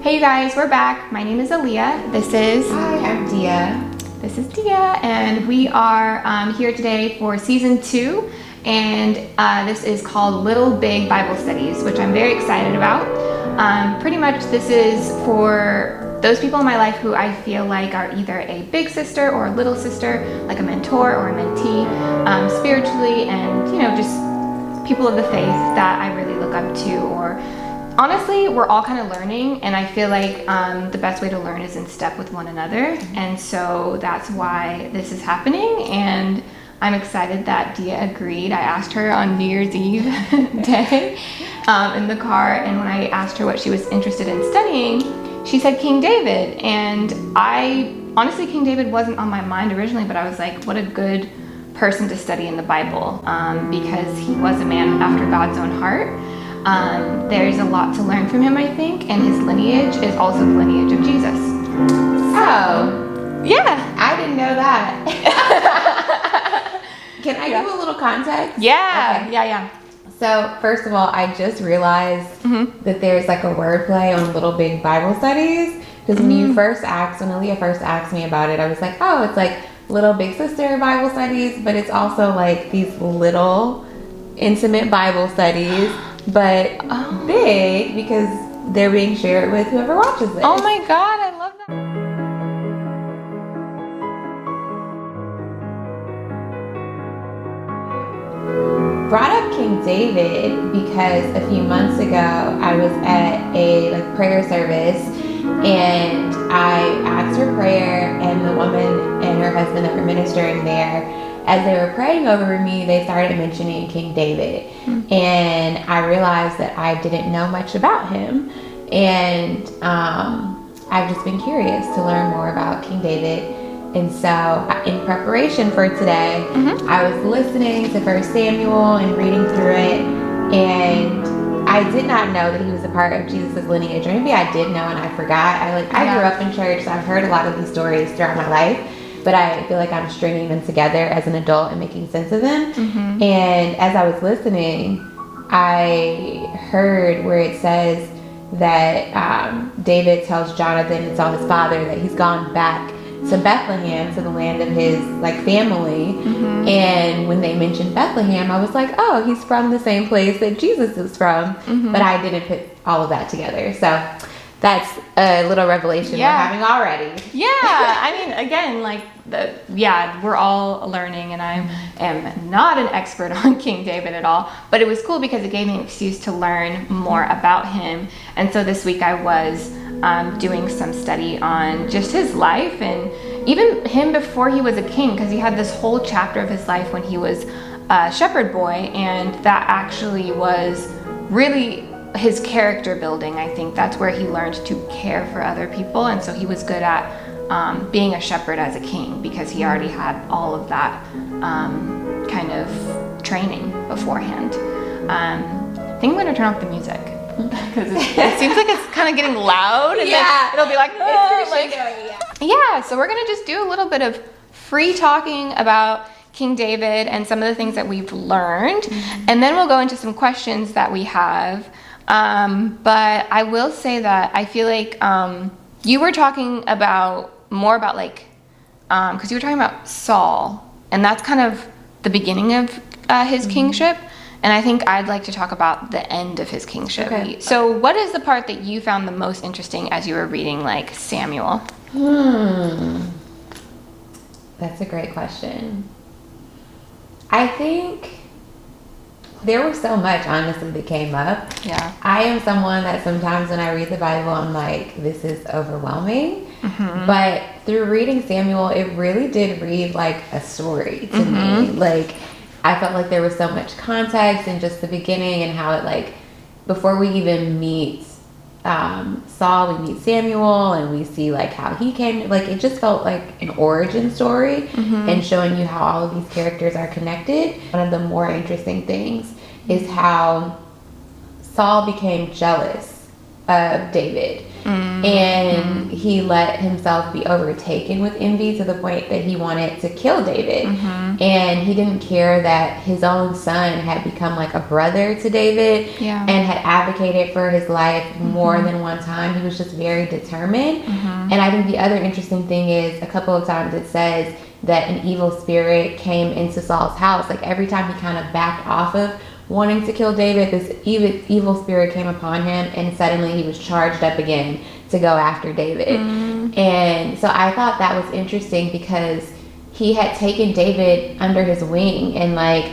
Hey you guys, we're back. My name is Aaliyah. Hi, I'm Dia. This is Dia, and we are here today for season 2, and this is called LIL-BIG Bible Studies, which I'm very excited about. Pretty much this is for those people in my life who I feel like are either a big sister or a little sister, like a mentor or a mentee, spiritually, and just people of the faith that I really look up to. Or honestly, we're all kind of learning, and I feel like the best way to learn is in step with one another, and so that's why this is happening, and I'm excited that Dia agreed. I asked her on New Year's Eve day in the car, and when I asked her what she was interested in studying, she said King David, and honestly, King David wasn't on my mind originally, but I was like, what a good person to study in the Bible, because he was a man after God's own heart. There's a lot to learn from him, I think, and his lineage is also the lineage of Jesus. So, yeah. I didn't know that. Can I give a little context? Yeah. Okay. Yeah. So, first of all, I just realized that there's like a wordplay on LIL-BIG Bible Studies. Because when Aaliyah first asked me about it, I was like, oh, it's like Little Big Sister Bible Studies, but it's also like these little intimate Bible studies, but big because they're being shared with whoever watches it. Oh my God, I love that. Brought up King David because a few months ago I was at a prayer service, and I asked for prayer, and the woman and her husband that were ministering there, as they were praying over me, they started mentioning King David, and I realized that I didn't know much about him, and I've just been curious to learn more about King David. And so in preparation for today, I was listening to 1 Samuel and reading through it, and I did not know that he was a part of Jesus' lineage. Or maybe I did know and I forgot. I grew up in church, so I've heard a lot of these stories throughout my life, but I feel like I'm stringing them together as an adult and making sense of them. And as I was listening, I heard where it says that David tells Jonathan to tell his father that he's gone back to Bethlehem, to the land of his family. And when they mentioned Bethlehem, I was like, oh, he's from the same place that Jesus is from. But I didn't put all of that together. So that's a little revelation we're having already. Yeah, I mean, again, we're all learning, and I am not an expert on King David at all, but it was cool because it gave me an excuse to learn more about him. And so this week I was doing some study on just his life, and even him before he was a king, because he had this whole chapter of his life when he was a shepherd boy, and that actually was really his character building. I think that's where he learned to care for other people, and so he was good at being a shepherd as a king because he already had all of that kind of training beforehand. I think I'm going to turn off the music because it seems like it's kind of getting loud, and then it'll be like, so we're going to just do a little bit of free talking about King David and some of the things that we've learned, and then we'll go into some questions that we have. But I will say that I feel like you were talking more about because you were talking about Saul, and that's kind of the beginning of his kingship, and I think I'd like to talk about the end of his kingship. Okay. So what is the part that you found the most interesting as you were reading Samuel? That's a great question. I think there was so much, honestly, that came up. Yeah. I am someone that sometimes when I read the Bible, I'm like, this is overwhelming. But through reading Samuel, it really did read like a story to me. I felt like there was so much context in just the beginning, and how it before we even meet Saul, we meet Samuel, and we see how he came. It just felt like an origin story, and showing you how all of these characters are connected. One of the more interesting things is how Saul became jealous of David, And he let himself be overtaken with envy to the point that he wanted to kill David. And he didn't care that his own son had become like a brother to David and had advocated for his life more than one time. He was just very determined. And I think the other interesting thing is a couple of times it says that an evil spirit came into Saul's house. Like every time he kind of backed off of wanting to kill David, this evil spirit came upon him, and suddenly he was charged up again to go after David. And so I thought that was interesting because he had taken David under his wing and like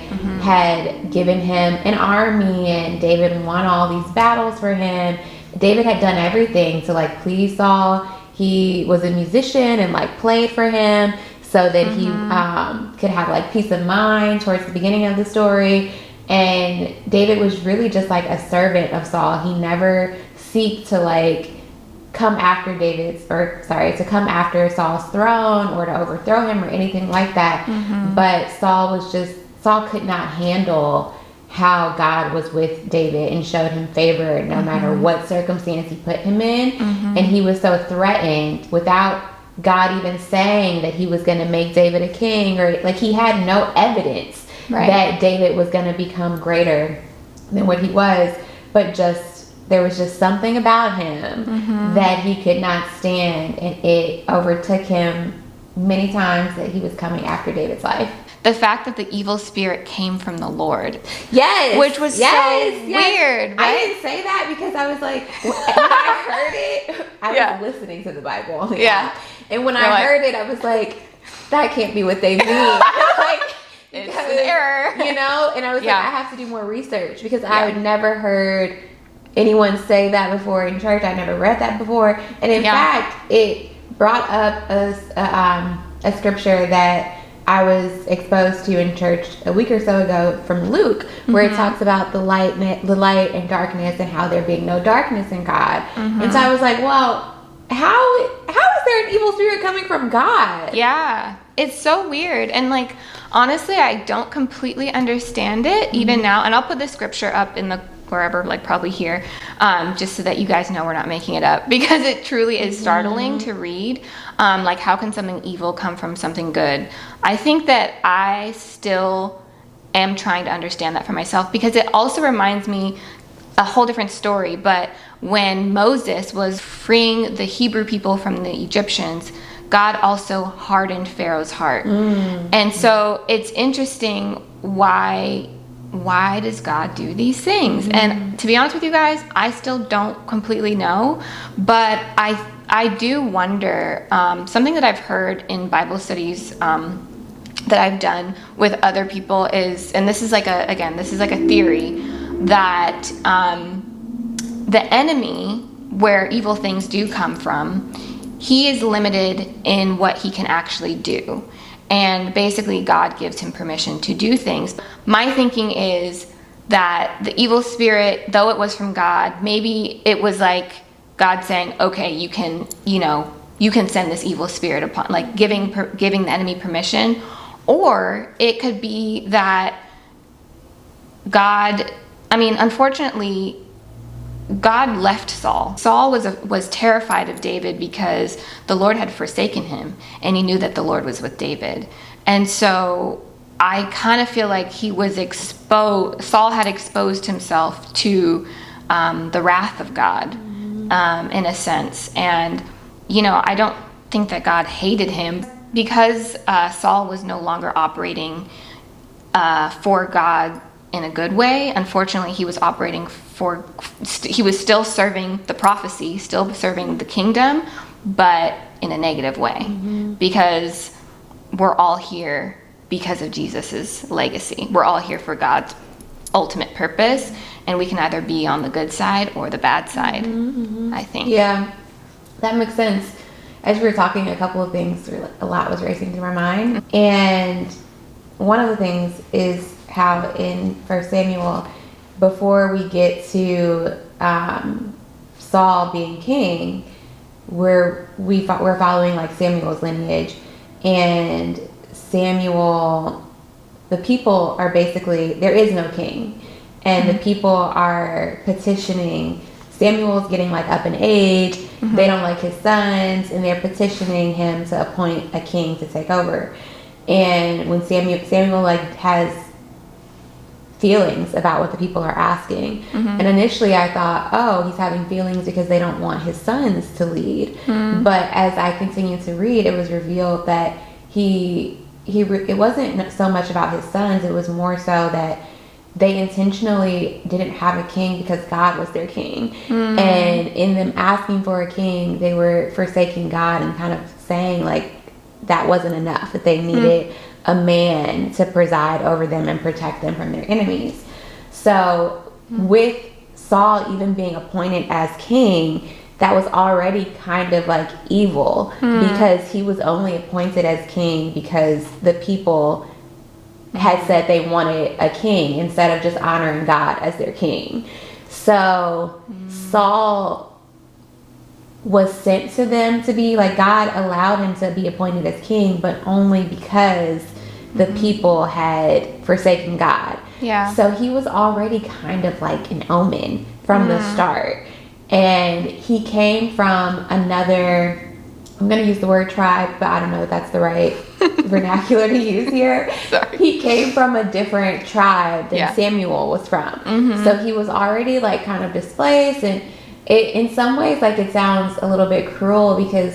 had given him an army, and David won all these battles for him. David had done everything to like please Saul. He was a musician and like played for him so that he could have like peace of mind towards the beginning of the story. And David was really just like a servant of Saul. He never seeked to like come after to come after Saul's throne or to overthrow him or anything like that. But Saul could not handle how God was with David and showed him favor no matter what circumstance he put him in. And he was so threatened without God even saying that he was going to make David a king, or like he had no evidence that David was going to become greater than what he was, but there was just something about him that he could not stand, and it overtook him many times that he was coming after David's life. The fact that the evil spirit came from the Lord. Yes. Which was so weird, right? I didn't say that because I was like, when I heard it, I was listening to the Bible. And when I heard it, I was like, that can't be what they mean. Like, it's an error. You know? And I was like, I have to do more research because I had never heard anyone say that before in church. I never read that before. And in fact, it brought up a scripture that I was exposed to in church a week or so ago from Luke, where it talks about the light and darkness and how there being no darkness in God. And so I was like, well, how is there an evil spirit coming from God? Yeah, it's so weird. And like, honestly, I don't completely understand it even now. And I'll put the scripture up in the wherever, like probably here, just so that you guys know we're not making it up, because it truly is startling to read. Like, how can something evil come from something good? I think that I still am trying to understand that for myself, because it also reminds me a whole different story. But when Moses was freeing the Hebrew people from the Egyptians, God also hardened Pharaoh's heart. And so it's interesting, why does God do these things? And to be honest with you guys, I still don't completely know, but I do wonder, something that I've heard in Bible studies that I've done with other people is, and this is like a theory, that the enemy, where evil things do come from, he is limited in what he can actually do. And basically God gives him permission to do things. My thinking is that the evil spirit, though it was from God, maybe it was like God saying, okay, you can send this evil spirit upon, like giving the enemy permission. Or it could be that unfortunately, God left Saul. Saul was terrified of David because the Lord had forsaken him, and he knew that the Lord was with David. And so I kind of feel like Saul had exposed himself to the wrath of God, in a sense. And, I don't think that God hated him, because Saul was no longer operating for God in a good way. Unfortunately, he was he was still serving the prophecy, still serving the kingdom, but in a negative way, because we're all here because of Jesus's legacy. We're all here for God's ultimate purpose, and we can either be on the good side or the bad side, I think. Yeah, that makes sense. As we were talking, a couple of things, a lot was racing through my mind. And one of the things is how in 1 Samuel, before we get to Saul being king, we're following like Samuel's lineage. And Samuel, the people are basically, there is no king. And the people are petitioning Samuel's getting like up in age. They don't like his sons, and they're petitioning him to appoint a king to take over. And when Samuel like has feelings about what the people are asking, and initially I thought, oh, he's having feelings because they don't want his sons to lead. But as I continued to read, it was revealed that it wasn't so much about his sons. It was more so that they intentionally didn't have a king because God was their king. And in them asking for a king, they were forsaking God and kind of saying like that wasn't enough, that they needed a man to preside over them and protect them from their enemies. So with Saul even being appointed as king, that was already kind of like evil, because he was only appointed as king because the people had said they wanted a king instead of just honoring God as their king. So Saul was sent to them to be like, God allowed him to be appointed as king, but only because the people had forsaken God. Yeah. So he was already kind of like an omen from the start. And he came from another, I'm going to use the word tribe, but I don't know if that's the right vernacular to use here. Sorry. He came from a different tribe than Samuel was from. So he was already like kind of displaced, and it, in some ways, like it sounds a little bit cruel because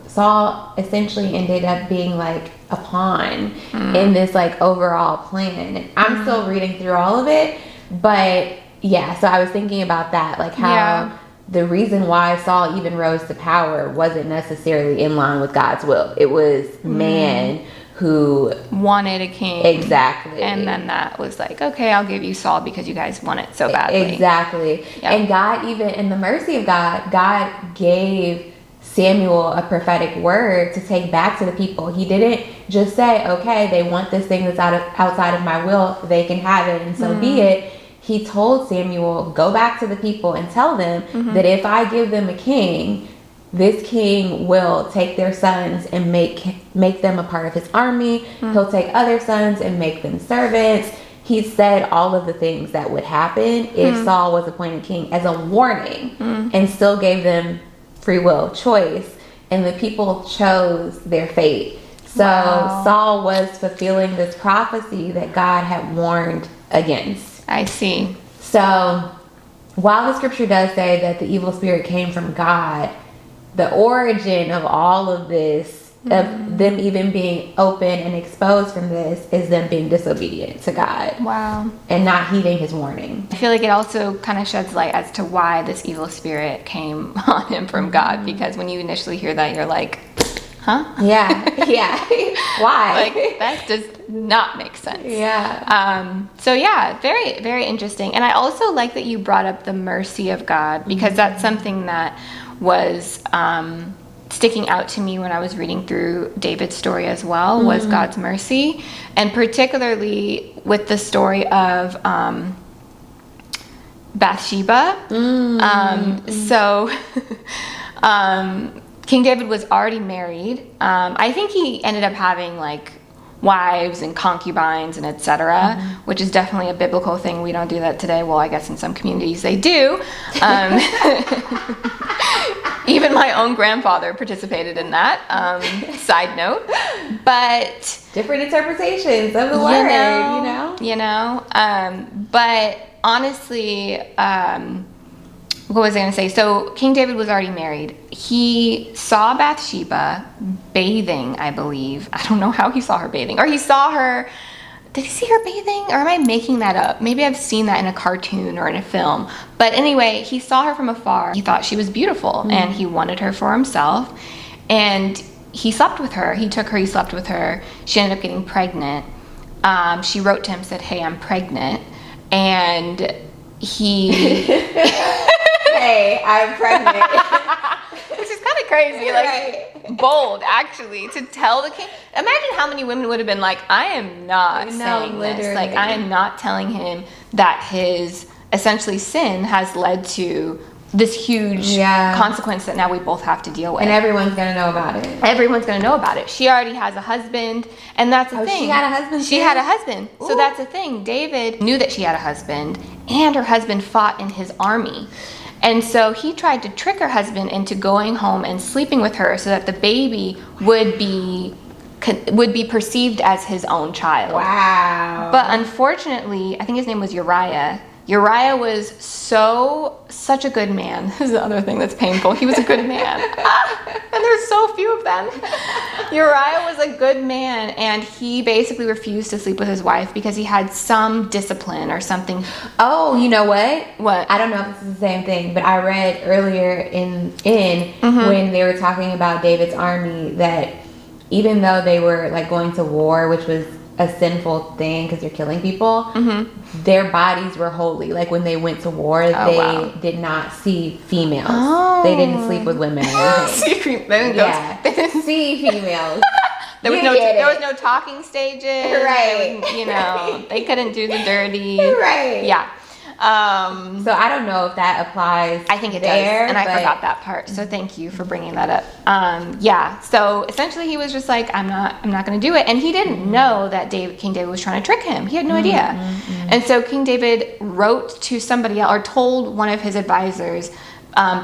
Saul essentially ended up being like a pawn in this like overall plan. And I'm still reading through all of it, but yeah, so I was thinking about that, like how the reason why Saul even rose to power wasn't necessarily in line with God's will. It was man who wanted a king. Exactly. And then that was like, okay, I'll give you Saul because you guys want it so badly. Exactly. Yep. And God, even in the mercy of God, God gave Samuel a prophetic word to take back to the people. He didn't just say, okay, they want this thing that's outside of my will, they can have it, and so be it. He told Samuel, go back to the people and tell them that if I give them a king, this king will take their sons and make them a part of his army. He'll take other sons and make them servants. He said all of the things that would happen if Saul was appointed king as a warning, and still gave them free will choice. And the people chose their fate. So Saul was fulfilling this prophecy that God had warned against. I see. So while the scripture does say that the evil spirit came from God, the origin of all of this, of them even being open and exposed from this, is them being disobedient to God. Wow. And not heeding his warning. I feel like it also kind of sheds light as to why this evil spirit came on him from God, because when you initially hear that, you're like, huh? Yeah. Why? Like, that does not make sense. Yeah. So yeah, very, very interesting. And I also like that you brought up the mercy of God, because that's something that was sticking out to me when I was reading through David's story as well, was God's mercy. And particularly with the story of Bathsheba. So King David was already married. I think he ended up having like wives and concubines and etc., which is definitely a biblical thing. We don't do that today. Well, I guess in some communities they do. Even my own grandfather participated in that. Side note. But different interpretations of the word, you know. But honestly, what was I going to say? So King David was already married. He saw Bathsheba bathing, I believe. I don't know how he saw her bathing. Or he saw her... Did he see her bathing? Or am I making that up? Maybe I've seen that in a cartoon or in a film. But anyway, he saw her from afar. He thought she was beautiful, and he wanted her for himself. And he slept with her. He took her, he slept with her. She ended up getting pregnant. She wrote to him, said, hey, I'm pregnant. And he... Hey, I'm pregnant. Which is kind of crazy, like bold, actually, to tell the king. Imagine how many women would have been like, I am not saying this. Like, I am not telling him that his essentially sin has led to this huge consequence that now we both have to deal with. And everyone's going to know about it. Everyone's going to know about it. She already has a husband, and that's the thing. She had a husband? She had a husband. Ooh. So that's the thing. David knew that she had a husband, and her husband fought in his army. And so he tried to trick her husband into going home and sleeping with her so that the baby would be perceived as his own child. Wow. But unfortunately, I think his name was Uriah. Uriah was such a good man. This is the other thing that's painful. He was a good man. And there's so few of them. Uriah was a good man, and he basically refused to sleep with his wife because he had some discipline or something. Oh, you know what? What? I don't know if this is the same thing, but I read earlier in when they were talking about David's army that even though they were like going to war, which was a sinful thing because you're killing people, their bodies were holy. Like when they went to war, they did not see females. Oh. They didn't sleep with women or anything. They didn't see females. There was no talking stages. Right. They couldn't do the dirty. Right. Yeah. So I don't know if that applies. I think it there, does, and I forgot that part. So thank you for bringing that up. Yeah. So essentially, he was just like, I'm not going to do it, and he didn't know that King David was trying to trick him. He had no idea. And so King David wrote to somebody else, or told one of his advisors,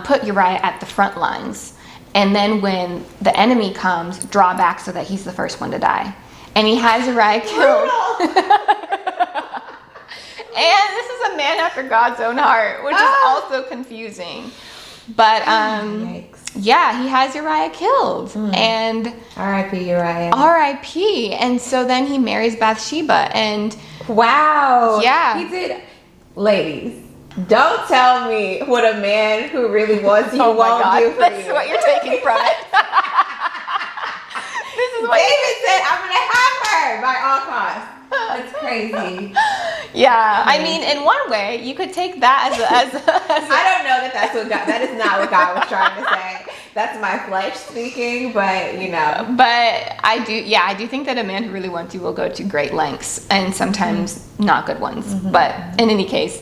put Uriah at the front lines, and then when the enemy comes, draw back so that he's the first one to die. And he has Uriah killed. And this is a man after God's own heart, which is also confusing. But yeah, he has Uriah killed. And R.I.P. Uriah. R.I.P. And so then he marries Bathsheba, and wow. Yeah. He did. Ladies, don't tell me what a man who really wants you won't do for This you. is what you're taking from it. This is what David said, I'm going to have her by all costs. That's crazy. Yeah, I mean, in one way, you could take that as I don't know that's what God, that is not what God was trying to say. That's my flesh speaking, but But I do think that a man who really wants you will go to great lengths, and sometimes not good ones. But in any case,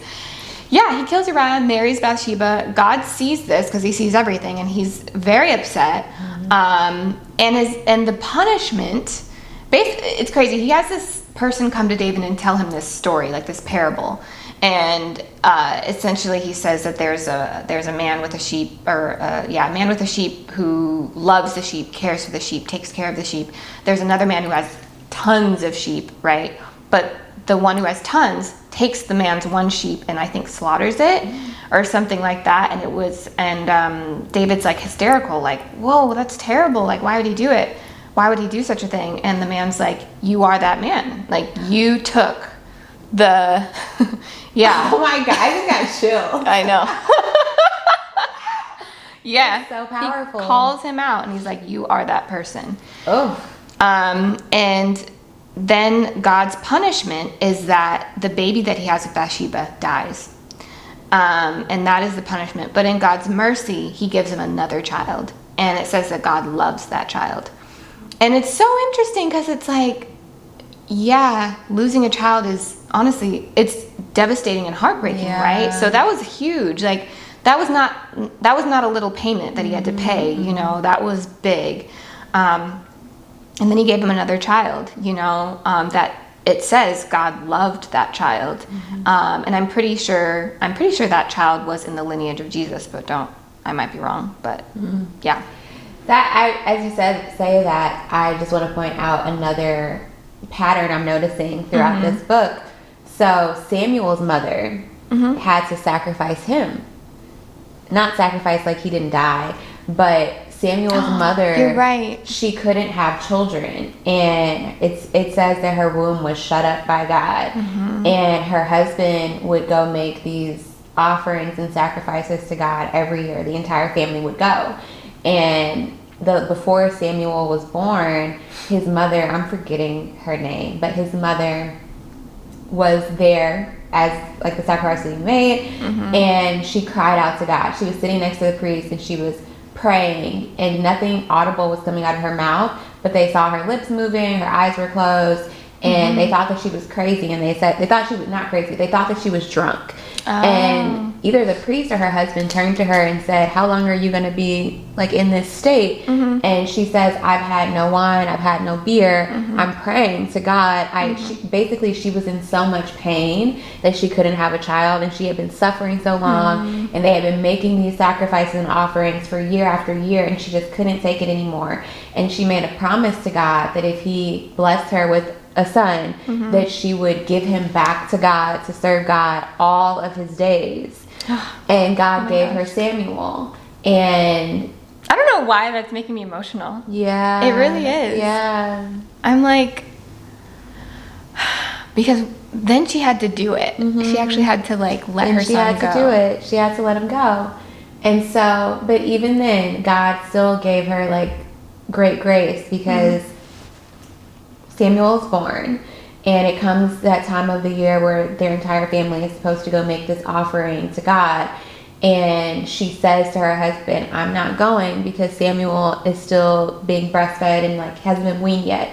yeah, he kills Uriah, marries Bathsheba. God sees this because he sees everything, and he's very upset. And the punishment, it's crazy. He has this person come to David and tell him this story, like this parable, and essentially he says that there's a man with a sheep, or a man with a sheep who loves the sheep, cares for the sheep, takes care of the sheep. There's another man who has tons of sheep, right? But the one who has tons takes the man's one sheep and I think slaughters it or something like that. And David's like hysterical, like, whoa, that's terrible. Like, why would he do it? Why would he do such a thing? And the man's like, you are that man. Like, you took the, yeah. Oh my God, I just got chills. I know. Yeah. That's so powerful. He calls him out and he's like, you are that person. Oh. And then God's punishment is that the baby that he has with Bathsheba dies. And that is the punishment. But in God's mercy, he gives him another child. And it says that God loves that child. And it's so interesting because it's like, yeah, losing a child is honestly, it's devastating and heartbreaking, right? So that was huge. Like that was not a little payment that he had to pay, that was big. And then he gave him another child, that it says God loved that child. And I'm pretty sure that child was in the lineage of Jesus, but I might be wrong, but yeah. As you say that, I just want to point out another pattern I'm noticing throughout this book. So Samuel's mother had to sacrifice him. Not sacrifice like he didn't die, but Samuel's mother, you're right, she couldn't have children, and it says that her womb was shut up by God, and her husband would go make these offerings and sacrifices to God every year. The entire family would go. And before Samuel was born, his mother, I'm forgetting her name, but his mother was there as like the sacrifice being made, and she cried out to God. She was sitting next to the priest and she was praying, and nothing audible was coming out of her mouth, but they saw her lips moving, her eyes were closed, and they thought that she was crazy, and they thought she was not crazy, they thought that she was drunk. And either the priest or her husband turned to her and said, how long are you going to be like in this state? And she says, I've had no wine, I've had no beer. I'm praying to God. She was in so much pain that she couldn't have a child, and she had been suffering so long, and they had been making these sacrifices and offerings for year after year, and she just couldn't take it anymore. And she made a promise to God that if he blessed her with a son, that she would give him back to God to serve God all of his days. And God gave her Samuel. And I don't know why that's making me emotional. Yeah. It really is. Yeah. I'm like, because then she had to do it. She actually had to like let her son go. She had to do it. She had to let him go. And so, but even then, God still gave her like great grace, because Samuel is born, and it comes that time of the year where their entire family is supposed to go make this offering to God. And she says to her husband, I'm not going because Samuel is still being breastfed and like hasn't been weaned yet.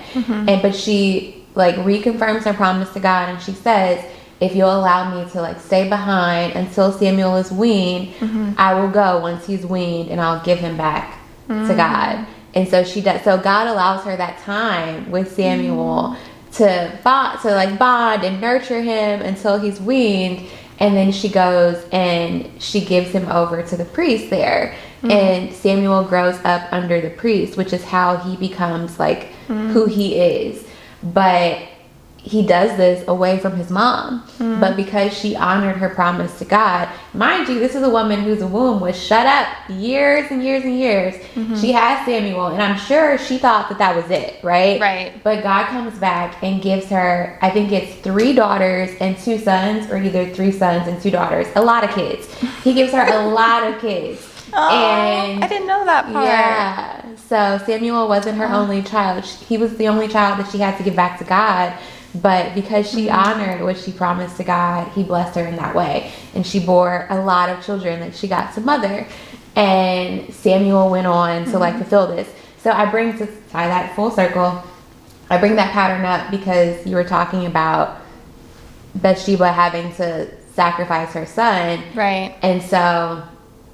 But she like reconfirms her promise to God, and she says, if you'll allow me to like stay behind until Samuel is weaned, I will go once he's weaned, and I'll give him back to God. And so she does. So God allows her that time with Samuel to bond and nurture him until he's weaned. And then she goes and she gives him over to the priest there. And Samuel grows up under the priest, which is how he becomes like who he is. But he does this away from his mom. But because she honored her promise to God, mind you, this is a woman whose womb was shut up years and years and years. She has Samuel, and I'm sure she thought that was it, right? Right. But God comes back and gives her, I think it's 3 daughters and 2 sons, or either 3 sons and 2 daughters. A lot of kids. He gives her a lot of kids. And I didn't know that part. Yeah. So Samuel wasn't her only child. He was the only child that she had to give back to God. But because she honored what she promised to God, he blessed her in that way. And she bore a lot of children that she got to mother. And Samuel went on to like fulfill this. So I bring, to tie that full circle, I bring that pattern up because you were talking about Bathsheba having to sacrifice her son. Right. And so,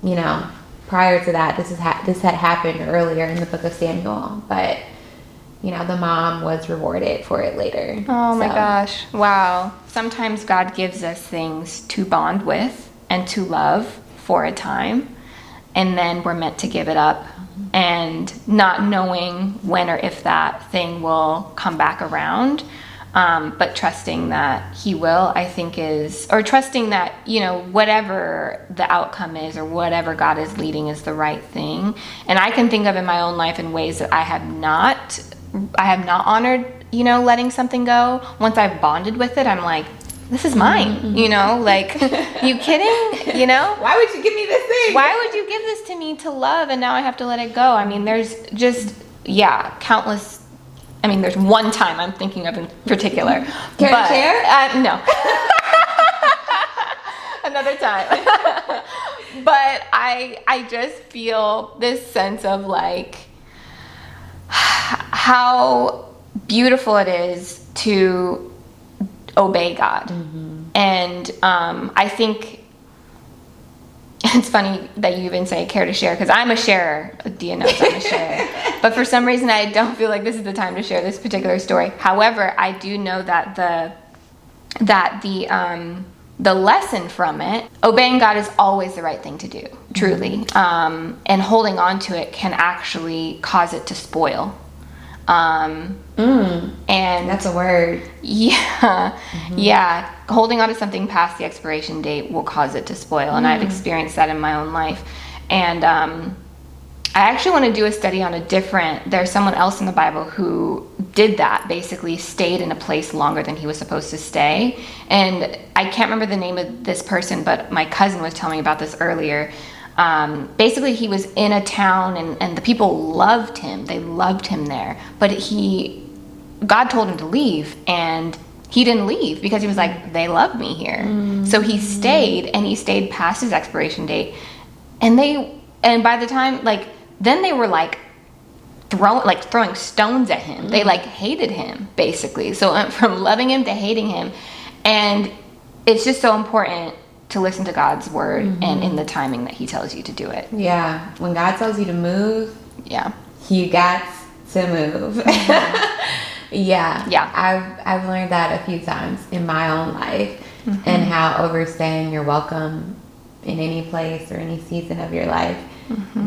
you know, prior to that, this had happened earlier in the book of Samuel. But you know, the mom was rewarded for it later. Oh my gosh. Wow. Sometimes God gives us things to bond with and to love for a time, and then we're meant to give it up, and not knowing when or if that thing will come back around. But trusting that he will, I think or trusting that, you know, whatever the outcome is or whatever God is leading is the right thing. And I can think of in my own life in ways that I have not honored, you know, letting something go. Once I've bonded with it, I'm like, this is mine, you know, like, you kidding, you know? Why would you give me this thing? Why would you give this to me to love, and now I have to let it go? I mean, there's just, countless. I mean, there's one time I'm thinking of in particular. Care to share? No. Another time. But I just feel this sense of like how beautiful it is to obey God. And I think it's funny that you even say care to share, because I'm a sharer. Dia knows I'm a sharer. But for some reason, I don't feel like this is the time to share this particular story. However, I do know that the lesson from it, obeying God is always the right thing to do, truly. And holding on to it can actually cause it to spoil. And that's a word. Yeah. Holding on to something past the expiration date will cause it to spoil. And I've experienced that in my own life. And I actually want to do a study on there's someone else in the Bible who did that, basically stayed in a place longer than he was supposed to stay. And I can't remember the name of this person, but my cousin was telling me about this earlier. Basically, he was in a town and the people loved him. They loved him there. But God told him to leave, and he didn't leave because he was like, they love me here. So he stayed, and he stayed past his expiration date. And by the time, then they were throwing stones at him. They hated him, basically. So from loving him to hating him. And it's just so important to listen to God's word and in the timing that he tells you to do it. Yeah. When God tells you to move, Yeah. you got to move. Yeah. I've learned that a few times in my own life, and how overstaying your welcome in any place or any season of your life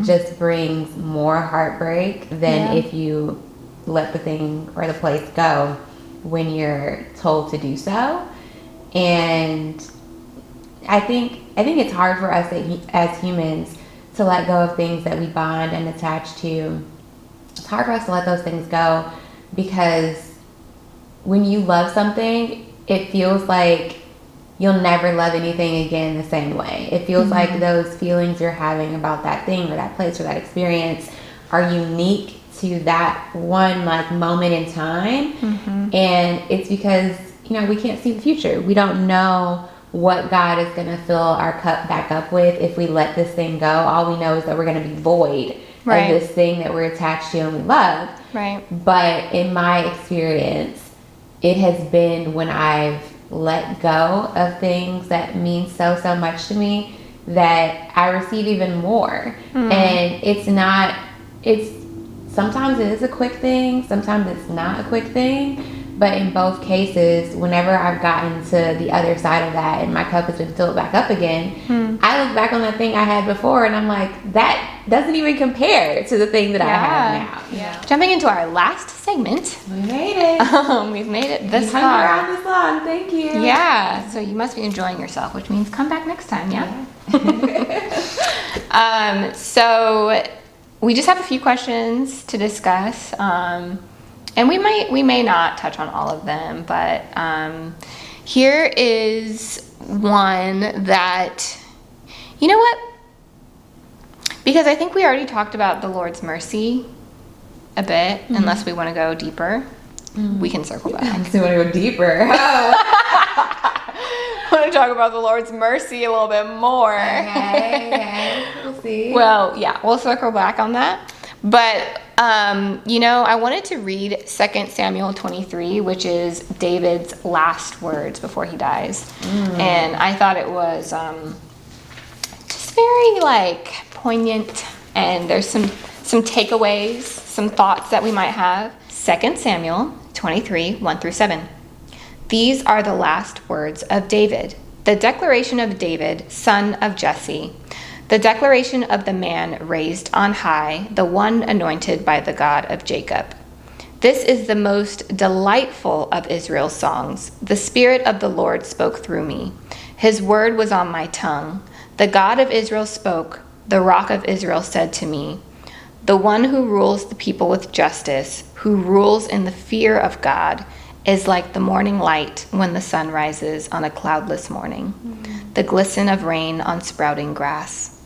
just brings more heartbreak than if you let the thing or the place go when you're told to do so. And I think it's hard for us as humans to let go of things that we bond and attach to. It's hard for us to let those things go, because when you love something, it feels like you'll never love anything again the same way. It feels like those feelings you're having about that thing or that place or that experience are unique to that one like moment in time. And it's because, you know, we can't see the future. We don't know what God is going to fill our cup back up with if we let this thing go. All we know is that we're going to be void of this thing that we're attached to and we love. Right. But in my experience, it has it's when I've let go of things that mean so much to me that I receive even more. And sometimes it is a quick thing, sometimes it's not a quick thing. But in both cases, whenever I've gotten to the other side of that and my cup has been filled back up again, I look back on the thing I had before and I'm like, that doesn't even compare to the thing that I have now. Yeah. Jumping into our last segment. We made it. We've made it this hung far. around this long. Thank you. Yeah. So you must be enjoying yourself, which means come back next time. Yeah. So we just have a few questions to discuss. And we may not touch on all of them, but here is one that, you know what? Because I think we already talked about the Lord's mercy a bit, unless we want to go deeper. We can circle back. So you want to go deeper? Oh. I want to talk about the Lord's mercy a little bit more. Okay. We'll see. Well, yeah, we'll circle back on that. But, you know, I wanted to read 2 Samuel 23, which is David's last words before he dies. And I thought it was just very, like, poignant. And there's some takeaways, some thoughts that we might have. 2 Samuel 23, 1-7. These are the last words of David, the declaration of David, son of Jesse, the declaration of the man raised on high, the one anointed by the God of Jacob. This is the most delightful of Israel's songs. The Spirit of the Lord spoke through me. His word was on my tongue. The God of Israel spoke. The Rock of Israel said to me, the one who rules the people with justice, who rules in the fear of God, is like the morning light when the sun rises on a cloudless morning, the glisten of rain on sprouting grass.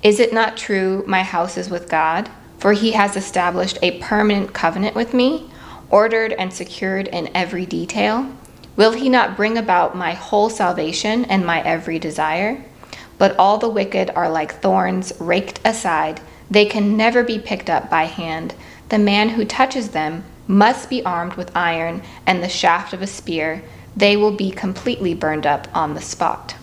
Is it not true my house is with God? For he has established a permanent covenant with me, ordered and secured in every detail. Will he not bring about my whole salvation and my every desire? But all the wicked are like thorns raked aside. They can never be picked up by hand. The man who touches them must be armed with iron and the shaft of a spear. They will be completely burned up on the spot.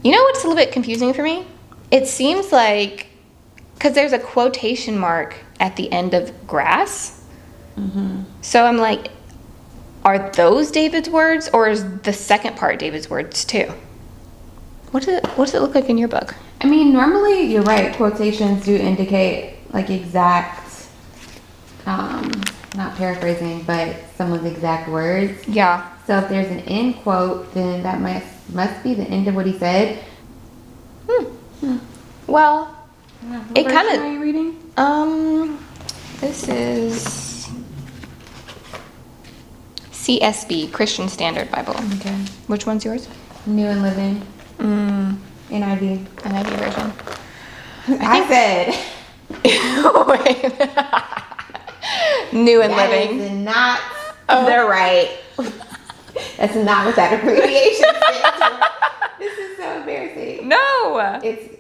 You know what's a little bit confusing for me? It seems like, because there's a quotation mark at the end of grass. So I'm like, are those David's words, or is the second part David's words too? What does it look like in your book? I mean, normally you're right. Quotations do indicate like exact, not paraphrasing, but someone's exact words. Yeah. So if there's an end quote, then that must be the end of what he said. Well, What it kind version of. are you reading? This is CSB, Christian Standard Bible. Okay. Which one's yours? New and Living. NIV. NIV version. I said. Wait. New and Living. That is not the right. That's not what that abbreviation stands for. This is so embarrassing. No. It's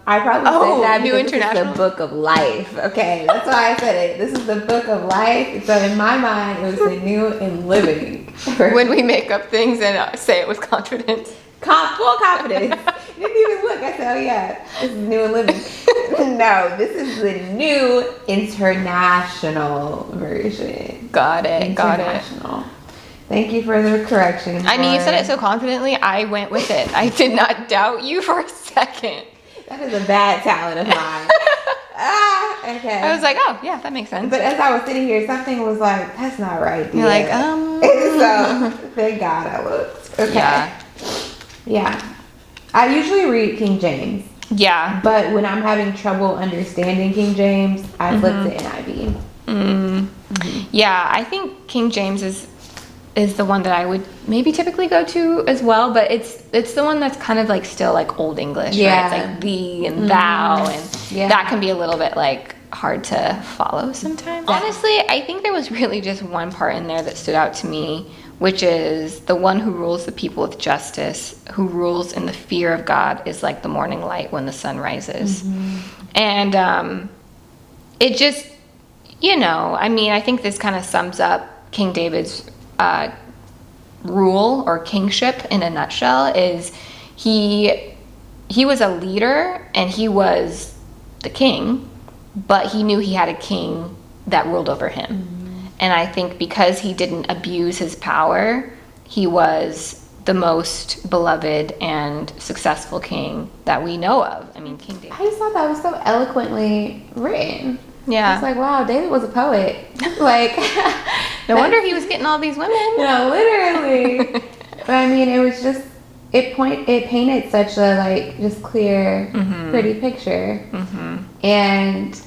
I probably said that New because this is International? the book of life. Okay, that's why I said it. This is the book of life. So in my mind, it was the New and Living. When we make up things and say it with confidence. Full confidence. You didn't even look. I said, oh yeah, this is New and Living. No, this is the New International version. Got it. International. Thank you for the correction. I mean, you said it so confidently, I went with it. I did not doubt you for a second. That is a bad talent of mine. Okay. I was like, oh, yeah, that makes sense. But as I was sitting here, something was like, that's not right. You're like, So, thank God I looked. Okay. Yeah. I usually read King James. Yeah. But when I'm having trouble understanding King James, I flip to NIV. Yeah, I think King James is the one that I would maybe typically go to as well, but it's the one that's kind of like still like Old English, right? It's like thee and thou, and that can be a little bit like hard to follow sometimes. Honestly, I think there was really just one part in there that stood out to me, which is the one who rules the people with justice, who rules in the fear of God, is like the morning light when the sun rises. And it just, I mean, I think this kind of sums up King David's rule or kingship in a nutshell. Is he was a leader and he was the king, but he knew he had a king that ruled over him. And I think because he didn't abuse his power, he was the most beloved and successful king that we know of. I mean, King David. I just thought that was so eloquently written. Yeah. It's like, wow, David was a poet. Like, no wonder he was getting all these women. Literally. But I mean, it was just, it painted such a like just clear, pretty picture. And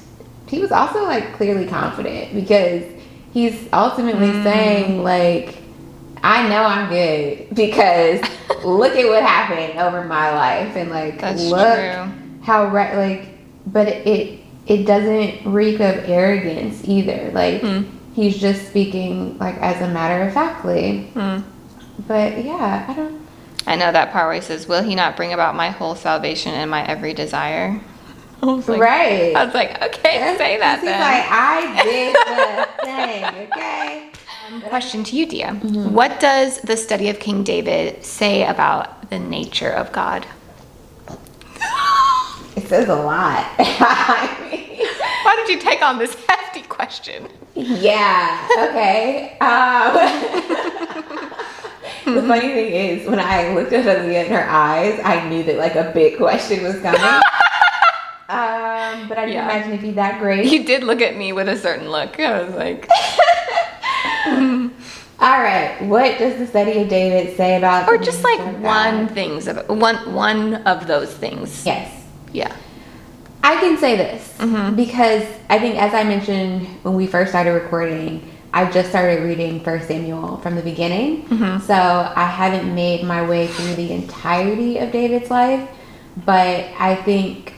he was also like clearly confident because he's ultimately saying like, I know I'm good because look at what happened over my life, and like look how but it doesn't reek of arrogance either. Like he's just speaking like as a matter of factly. But yeah, I know that part where he says, will he not bring about my whole salvation and my every desire? I was like, okay, say that then. He's like, I did the thing, okay? Question to you, Dia. What does the study of King David say about the nature of God? It says a lot. Why did you take on this hefty question? Yeah, okay. The funny thing is, when I looked at Aaliyah in her eyes, I knew that like a big question was coming. But I didn't imagine it'd be that great. You did look at me with a certain look. I was like... All right, what does the study of David say about... Or just like one of those things. Yes. Yeah. I can say this because I think, as I mentioned when we first started recording, I just started reading 1 Samuel from the beginning. So I haven't made my way through the entirety of David's life, but I think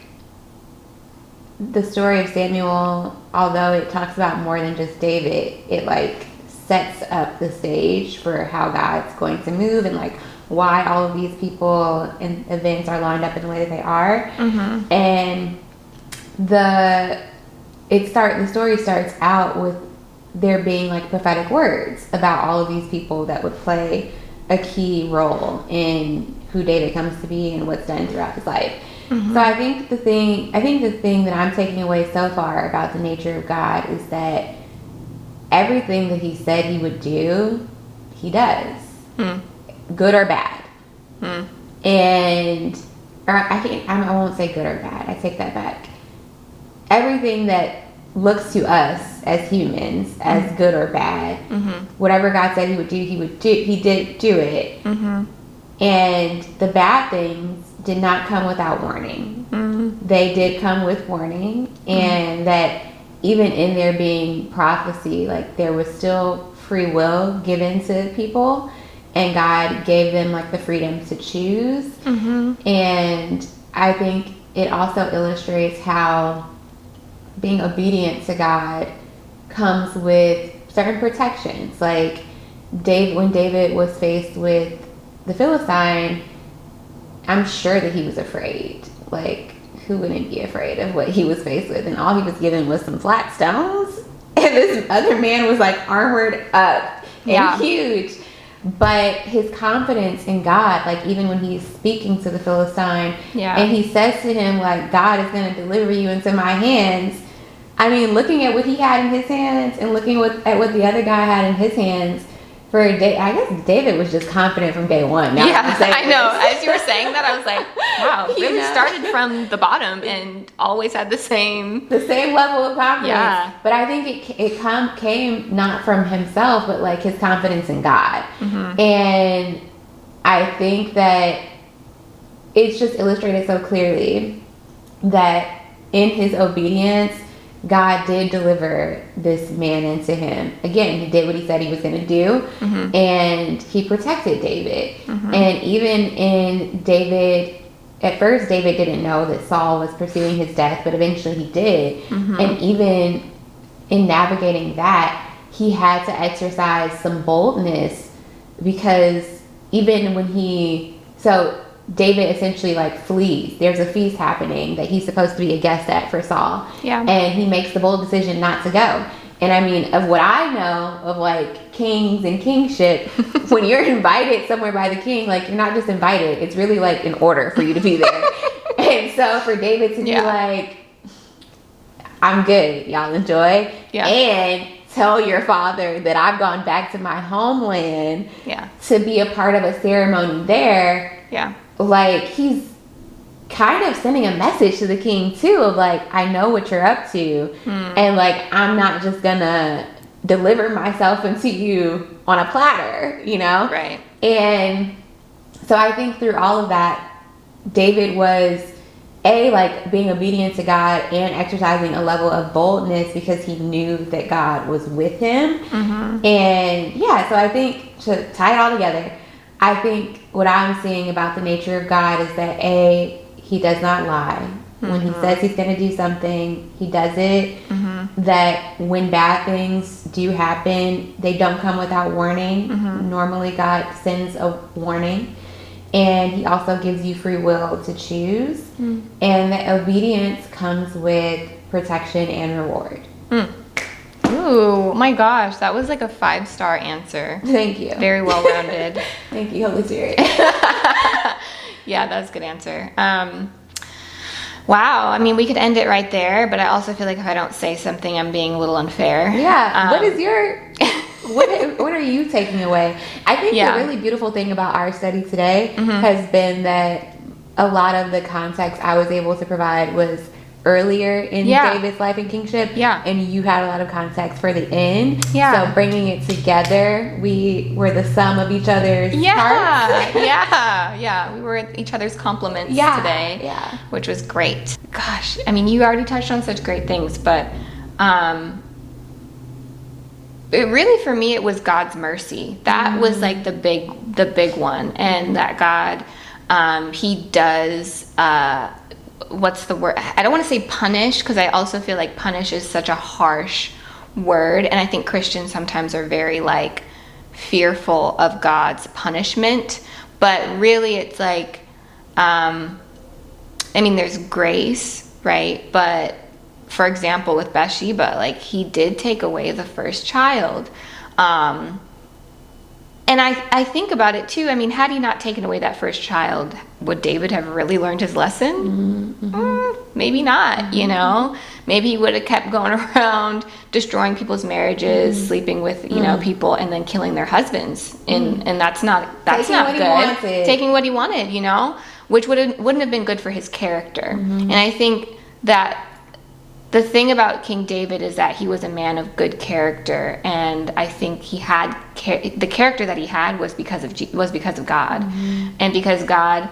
the story of Samuel, although it talks about more than just David, it like sets up the stage for how God's going to move and like why all of these people and events are lined up in the way that they are. And the story starts out with there being like prophetic words about all of these people that would play a key role in who David comes to be and what's done throughout his life. So I think the thing that I'm taking away so far about the nature of God is that everything that he said he would do, he does, good or bad. And I won't say good or bad. I take that back. Everything that looks to us as humans as good or bad, whatever God said he would do, he did do it. And the bad things did not come without warning. They did come with warning, and that even in there being prophecy, like there was still free will given to people, and God gave them like the freedom to choose. And I think it also illustrates how being obedient to God comes with certain protections. Like when David was faced with the Philistine, I'm sure that he was afraid. like, who wouldn't be afraid of what he was faced with? And all he was given was some flat stones. And this other man was like armored up and huge. But his confidence in God, like even when he's speaking to the Philistine, and he says to him, like, God is going to deliver you into my hands. I mean, looking at what he had in his hands and looking at what the other guy had in his hands, for a day, I guess David was just confident from day one. Now I know. As you were saying that, I was like, wow, really started from the bottom and always had the same level of confidence. Yeah. But I think it came not from himself, but like his confidence in God. Mm-hmm. And I think that it's just illustrated so clearly that in his obedience, God did deliver this man into him. Again, he did what he said he was going to do, and he protected David. And even in David, at first David didn't know that Saul was pursuing his death, but eventually he did. And even in navigating that, he had to exercise some boldness, because even when David essentially like flees. There's a feast happening that he's supposed to be a guest at for Saul. Yeah. And he makes the bold decision not to go. And I mean, of what I know of like kings and kingship, when you're invited somewhere by the king, like you're not just invited. It's really like an order for you to be there. And so for David to be like, I'm good, y'all enjoy. Yeah. And tell your father that I've gone back to my homeland to be a part of a ceremony there. Yeah. Like, he's kind of sending a message to the king, too, of, like, I know what you're up to. And, like, I'm not just gonna deliver myself into you on a platter, you know? Right. And so I think through all of that, David was, like, being obedient to God and exercising a level of boldness because he knew that God was with him. And, so I think, to tie it all together, I think what I'm seeing about the nature of God is that he does not lie. When he says he's going to do something, he does it. That when bad things do happen, they don't come without warning. Normally God sends a warning. And he also gives you free will to choose. And that obedience comes with protection and reward. Ooh, my gosh, that was like a 5-star answer. Thank you. Very well rounded. Thank you, Holy Spirit. Yeah, that was a good answer. Wow, I mean, we could end it right there, but I also feel like if I don't say something, I'm being a little unfair. Yeah. What is your... what are you taking away? I think the really beautiful thing about our study today has been that a lot of the context I was able to provide was earlier in David's life and kingship, and you had a lot of context for the end. So bringing it together, we were the sum of each other's parts. We were each other's compliments today, which was great. Gosh, I mean, you already touched on such great things, but it really, for me, it was God's mercy. That was like the big one, and that God, he does. What's the word? I don't want to say punish, because I also feel like punish is such a harsh word, and I think Christians sometimes are very like fearful of God's punishment, but really it's like I mean, there's grace, right? But for example, with Bathsheba, like he did take away the first child, and I think about it too. I mean, had he not taken away that first child, would David have really learned his lesson? Maybe not, you know? Maybe he would have kept going around destroying people's marriages, sleeping with, you know, people, and then killing their husbands. And that's not good. Taking what he wanted, you know? Which wouldn't have been good for his character. And I think that the thing about King David is that he was a man of good character, and I think he had the character that he had was because of God, and because God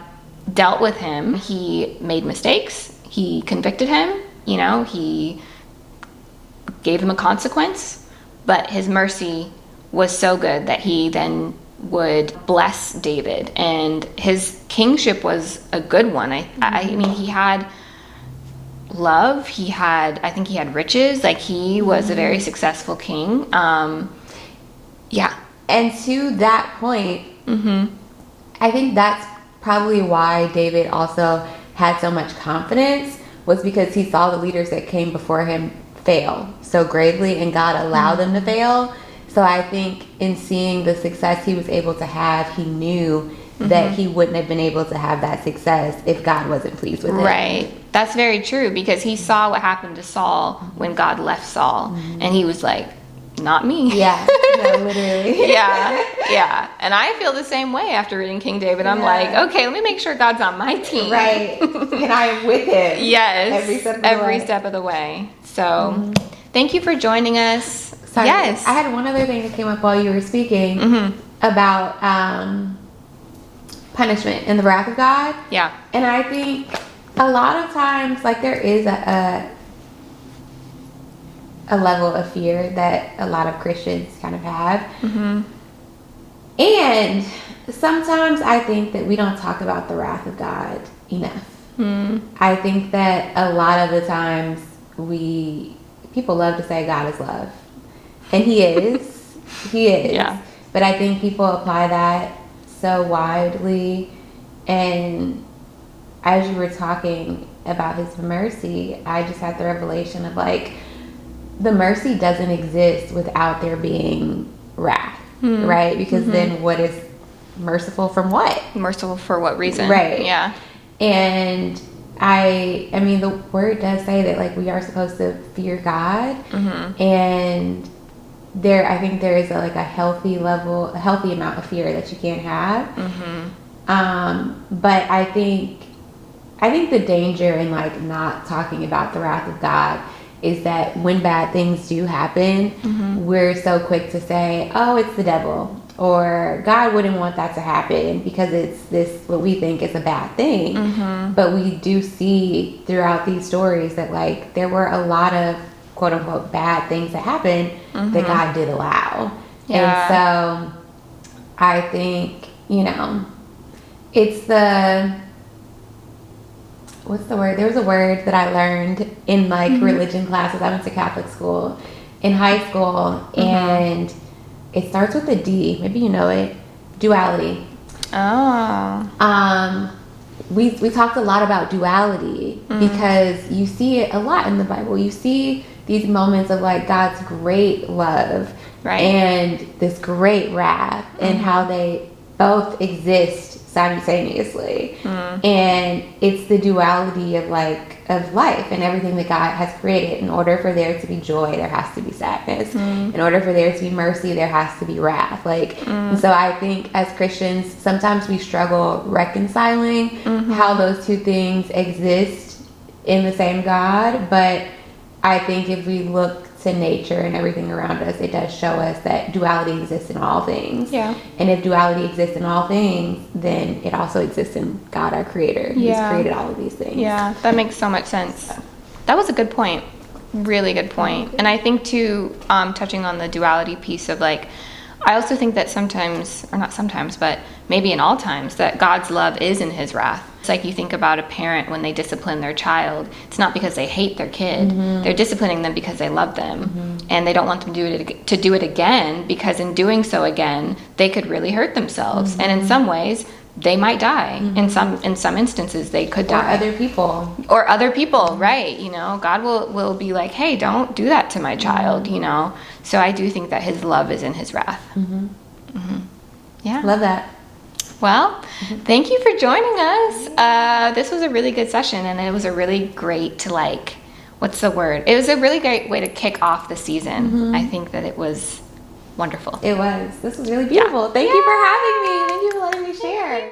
dealt with him. He made mistakes. He convicted him. You know, he gave him a consequence, but his mercy was so good that he then would bless David, and his kingship was a good one. I mean, he had love, I think he had riches, like he was a very successful king. And to that point, I think that's probably why David also had so much confidence was because he saw the leaders that came before him fail so greatly, and God allowed them to fail. So I think in seeing the success he was able to have, he knew that he wouldn't have been able to have that success if God wasn't pleased with it. Right. That's very true, because he saw what happened to Saul when God left Saul, and he was like, not me. Yeah, no, literally. Yeah. And I feel the same way after reading King David. I'm like, okay, let me make sure God's on my team. Right. And I am with him. Yes. Every step of the way. So thank you for joining us. Sorry, yes. I had one other thing that came up while you were speaking about punishment and the wrath of God. Yeah. And I think a lot of times, like, there is a level of fear that a lot of Christians kind of have. And sometimes I think that we don't talk about the wrath of God enough. I think that a lot of the times people love to say God is love. And he is. He is. Yeah. But I think people apply that so widely. And as you were talking about his mercy, I just had the revelation of, like, the mercy doesn't exist without there being wrath, right? Because then what is merciful from what? Merciful for what reason? Right. Yeah. And I mean, the word does say that, like, we are supposed to fear God. And I think there is a healthy amount of fear that you can have. But I think the danger in, like, not talking about the wrath of God is that when bad things do happen, we're so quick to say, oh, it's the devil, or God wouldn't want that to happen because it's this, what we think is a bad thing. But we do see throughout these stories that, like, there were a lot of quote unquote bad things that happened that God did allow. And so I think, it's what's the word? There was a word that I learned in, like, religion classes. I went to Catholic school in high school, and it starts with a D. Maybe you know it. Duality. Oh. We talked a lot about duality because you see it a lot in the Bible. You see these moments of, like, God's great love and this great wrath, and how they both exist simultaneously. And it's the duality of, like, of life and everything that God has created. In order for there to be joy, there has to be sadness. In order for there to be mercy, there has to be wrath. Like, and so I think as Christians, sometimes we struggle reconciling how those two things exist in the same God. But I think if we look to nature and everything around us, it does show us that duality exists in all things. And if duality exists in all things, then it also exists in God, our creator, who's created all of these things. That makes so much sense. That was a good point. Really good point. And I think too, touching on the duality piece of, like, I also think that sometimes, or not sometimes, but maybe in all times, that God's love is in his wrath. It's like you think about a parent when they discipline their child. It's not because they hate their kid. They're disciplining them because they love them. And they don't want them to do it again, because in doing so again, they could really hurt themselves. And in some ways, they might die. In some instances, they could die. Or other people, right? God will be like, hey, don't do that to my child, So I do think that his love is in his wrath. Yeah. Love that. Well, thank you for joining us. This was a really good session, and it was a really great what's the word? It was a really great way to kick off the season. I think that it was wonderful. It was. This was really beautiful. Thank you for having me. Thank you for letting me share.